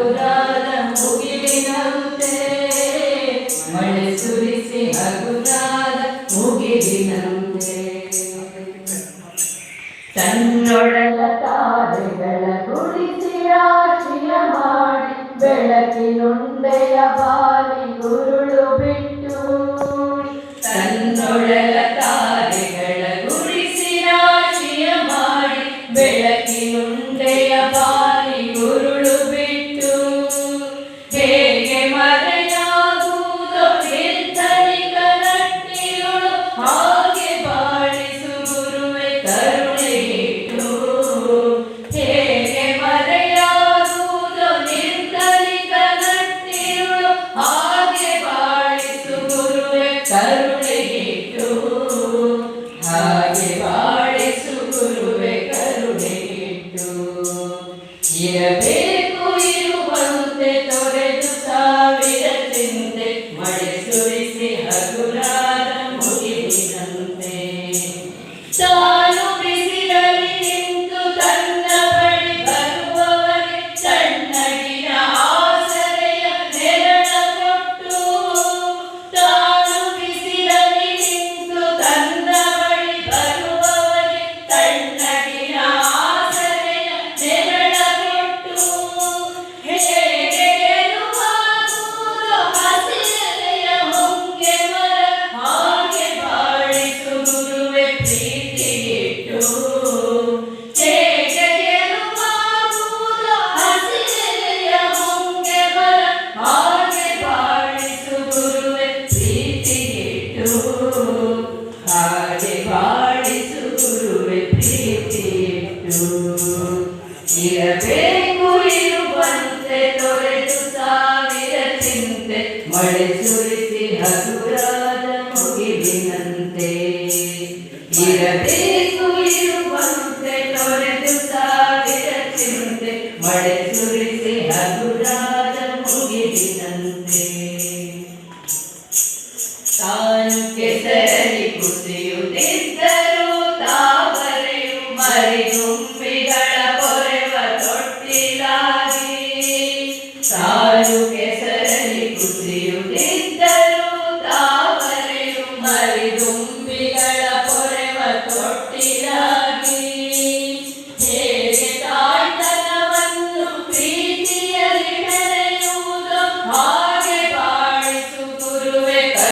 ಹಗುರಾದ ಮುಗಿಲಿನಂತೆ ಮಳೆ ಸುರಿಸಿ ಹಗುರಾದ ಮುಗಿಲಿನಂತೆ ತನ್ನೊಡಲ ತಾರೆಗಳ ಗುಡಿಸಿ ರಾಶಿಯ ಮಾಡಿ ಬೆಳಕಿನುಂಡೆಯ ಬಾರಿ ಗುರುಳು ಬಿಟ್ಟು ತನ್ನೊಡಲ ತಾರೆಗಳ ಗುಡಿಸಿ ರಾಶಿಯ ಮಾಡಿ ಬೆಳಕಿನುಂಡೆಯ ಬಾರಿ ಗುರುಳು ಬಿಟ್ಟು ಹೇಗೆ ಮರೆಯಾಗುವುದೋ ನಿರ್ಧರಿಕ ನಟ್ಟಿರುಳು ಹಾಗೆ ಬಾಳಿಸು ಗುರುವೆ ಕರುಣೆಯಿಟ್ಟು ಹೇಗೆ ಮರೆಯಾಗುವುದೋ ನಿರ್ಧರಿಕ ನಟ್ಟಿರುಳು ಹಾಗೆ ಬಾಳಿಸು ಗುರುವೆ ಕರುಣೆಯಿಟ್ಟು ಹಾಗೆ ಬಾಳಿಸು ಗುರುವೆ ಕರುಣೆಯಿಟ್ಟು ಇರಬೇಕು ಇರುವಂತೆ ತೊರೆದು ಸಾವಿರ ಚಿಂತೆ ಮಳೆ ಸುರಿಸಿ ಹಗುರಾದ ಮುಗಿಲಿನಂತೆ ತಾನು ಬಿಸಿಲಲ್ಲಿ ನಿಂತು ತನ್ನ ಬಳಿ ಬರುವವರಿಗೆ ತಣ್ಣಗಿನ ಆಸರೆಯ ನೆರಳ ಕೊಟ್ಟು ತಾನು ಬಿಸಿಲಲ್ಲಿ ನಿಂತು ತನ್ನ ಬಳಿ ಬರುವವರಿಗೆ ತಣ್ಣಗಿನ ಆಸರೆಯ ನೆರಳ ಕೊಟ್ಟು ಹೇಗೆ ಗೆಲುವಾಗುವುದೋ ಹಸಿರೆಲೆಯ ಹೊಂಗೆ ಮರ ಹಾಗೆ ಬಾಳಿಸು ಗುರುವೆ ಪ್ರೀತಿಗಿಟ್ಟು ಹೇಗೆ ಗೆಲುವಾಗುವುದೋ ಹಸಿರೆಲೆಯ ಹೊಂಗೆ ಮರ ಹಾಗೆ ಬಾಳಿಸು ಗುರುವೆ ಪ್ರೀತಿಗಿಟ್ಟು ಹಾಗೆ ಬಾಳಿಸು ಗುರುವೆ ಪ್ರೀತಿಗಿಟ್ಟು ಇರಬೇಕು ಇರುವಂತೆ ತೊರೆದು ಸಾವಿರ ಚಿಂತೆ ಮಳೆ ಸುರಿಸಿ ಹಗುರಾದ ಮುಗಿಲಿನಂತೆ ಇರಬೇಕು ಇರುವಂತೆ ತೊರೆದು ಸಾವಿರ ಚಿಂತೆ ಮಳೆ ಸುರಿಸಿ ಹಗುರಾದ ಮುಗಿಲಿನಂತೆ ತಾನು ಕೆಸರಲ್ಲಿ ಕುಸಿಯುತ್ತಿದ್ದ